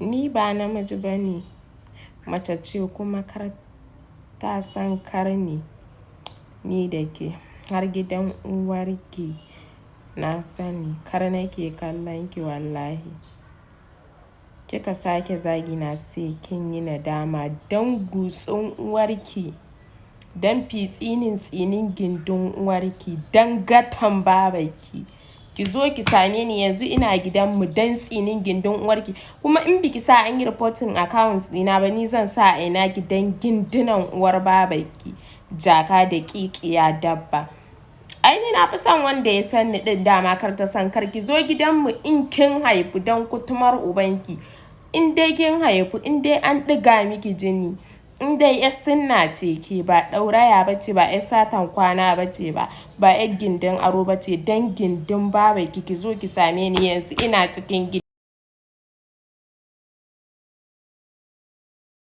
Ni ba namiji bane, mace ce kuma kar ta san kar ni da ke har gidan uwarki na sani kar nake kallon ki wallahi. Kika sake zagina sai kin yi nadama don gutsun uwarki, don tsinin gindin uwarki, don gatan babarki. Ki zo ki same ni yanzu ina gidanmu don tsinin gindin uwarki. Kuma in biki sa an yi reporting account ɗina ba ni zan sa a ina gidan gindinan uwar babarki. Jaka da ƙiƙiya dabba. Ai ni na fi son wanda ya san ni ɗin dama kar ta san kar. Ki zo gidanmu in kin haifu don kutumar ubanki. In dai kin haifu, in dai an ɗiga miki jini, in dai 'yar sunna ce ke ba ɗauraya ba ce, ba 'yar satan kwana ba ce ba, ba 'yar gindin aro ba ce, don gindin babarki ki zo ki same ni yanzu ina cikin gida.